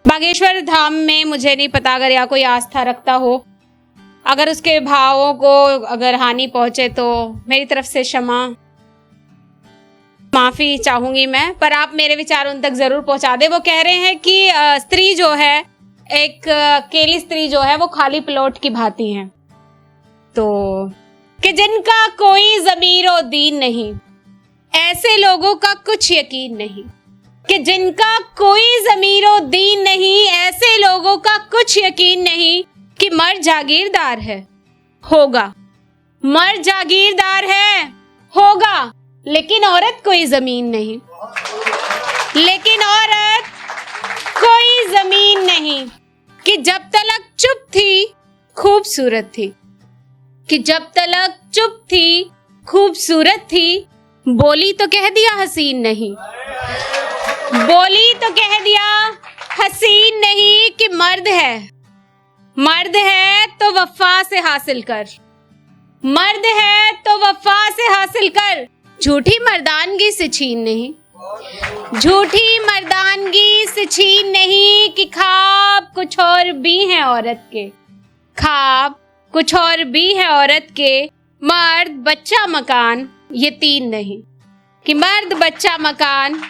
बागेश्वर धाम में मुझे नहीं पता, अगर यहाँ कोई आस्था रखता हो, अगर उसके भावों को अगर हानि पहुंचे तो मेरी तरफ से क्षमा माफी चाहूंगी मैं, पर आप मेरे विचार उन तक जरूर पहुंचा दे। वो कह रहे हैं कि स्त्री जो है, एक अकेली स्त्री जो है वो खाली प्लॉट की भांति है, तो कि जिनका कोई ज़मीरो दीन नहीं, ऐसे लोगों का कुछ यकीन नहीं। कि जिनका कोई ज़मीरो दीन नहीं, ऐसे लोगों का कुछ यकीन नहीं कि मर्द जागीरदार है, होगा। मर्द जागीरदार है, होगा, लेकिन औरत कोई जमीन नहीं। लेकिन औरत कोई जमीन नहीं। कि जब तलक चुप थी खूबसूरत थी, कि जब तलक चुप थी खूबसूरत थी, बोली तो कह दिया हसीन नहीं, बोली तो कह दिया हसीन नहीं। कि मर्द है, मर्द है तो वफा से हासिल कर, मर्द है तो वफा से हासिल कर, झूठी मर्दानगी से छीन नहीं, झूठी मर्दानगी से छीन नहीं। कि ख्वाब कुछ और भी है औरत के, ख्वाब कुछ और भी है औरत के, मर्द बच्चा मकान यतीम नहीं। कि मर्द बच्चा मकान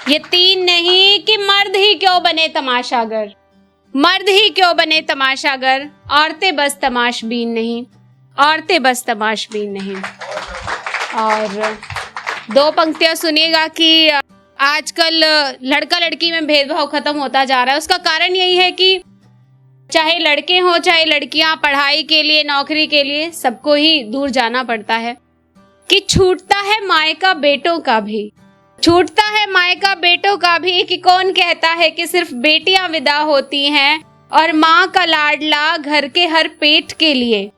यतीम नहीं। कि मर्द ही क्यों बने तमाशागर, मर्द ही क्यों बने तमाशागर, औरतें बस तमाशबीन नहीं, औरतें बस तमाशबीन नहीं। और दो पंक्तियां सुनिएगा कि आजकल लड़का लड़की में भेदभाव खत्म होता जा रहा है। उसका कारण यही है कि चाहे लड़के हों चाहे लड़कियां, पढ़ाई के लिए, नौकरी के लिए सबको ही दूर जाना पड़ता है। कि छूटता है मायका बेटों का भी, छूटता है मायका बेटों का भी। कि कौन कहता है कि सिर्फ बेटियां विदा होती हैं और माँ का लाडला घर के हर पेट के लिए,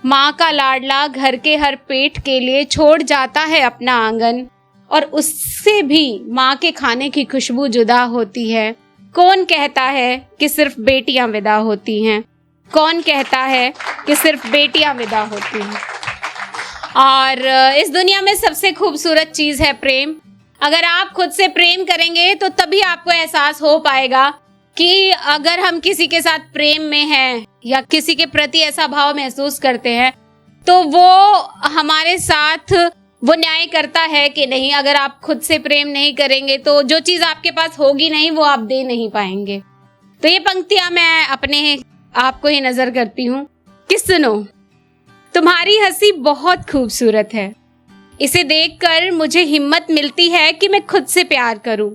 माँ का लाडला घर के हर पेट के लिए छोड़ जाता है अपना आंगन, और उससे भी माँ के खाने की खुशबू जुदा होती है। कौन कहता है कि सिर्फ बेटियां विदा होती हैं, कौन कहता है कि सिर्फ बेटियां विदा होती हैं। और इस दुनिया में सबसे खूबसूरत चीज़ है प्रेम। अगर आप खुद से प्रेम करेंगे तो तभी आपको एहसास हो पाएगा कि अगर हम किसी के साथ प्रेम में हैं या किसी के प्रति ऐसा भाव महसूस करते हैं तो वो हमारे साथ वो न्याय करता है कि नहीं। अगर आप खुद से प्रेम नहीं करेंगे तो जो चीज़ आपके पास होगी नहीं वो आप दे नहीं पाएंगे। तो ये पंक्तियां मैं अपने आप को ही नजर करती हूँ कि सुनो, तुम्हारी हंसी बहुत खूबसूरत है, इसे देखकर मुझे हिम्मत मिलती है कि मैं खुद से प्यार करूं,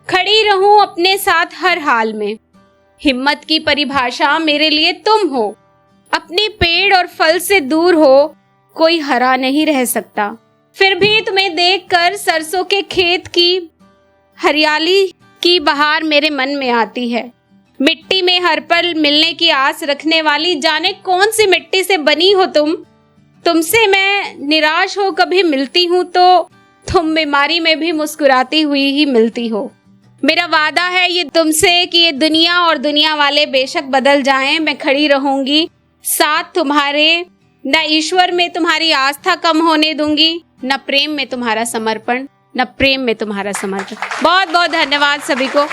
खड़ी रहूं अपने साथ हर हाल में। हिम्मत की परिभाषा मेरे लिए तुम हो, अपने पेड़ और फल से दूर हो कोई हरा नहीं रह सकता। फिर भी तुम्हें देखकर सरसों के खेत की हरियाली की बहार मेरे मन में आती है। मिट्टी में हर पल मिलने की आस रखने वाली, जाने कौन सी मिट्टी से बनी हो तुम। तुमसे मैं निराश हो कभी मिलती हूँ तो तुम बीमारी में भी मुस्कुराती हुई ही मिलती हो। मेरा वादा है ये तुमसे कि ये दुनिया और दुनिया वाले बेशक बदल जाएं, मैं खड़ी रहूंगी साथ तुम्हारे। न ईश्वर में तुम्हारी आस्था कम होने दूंगी, न प्रेम में तुम्हारा समर्पण, न प्रेम में तुम्हारा समर्पण। बहुत बहुत धन्यवाद सभी को।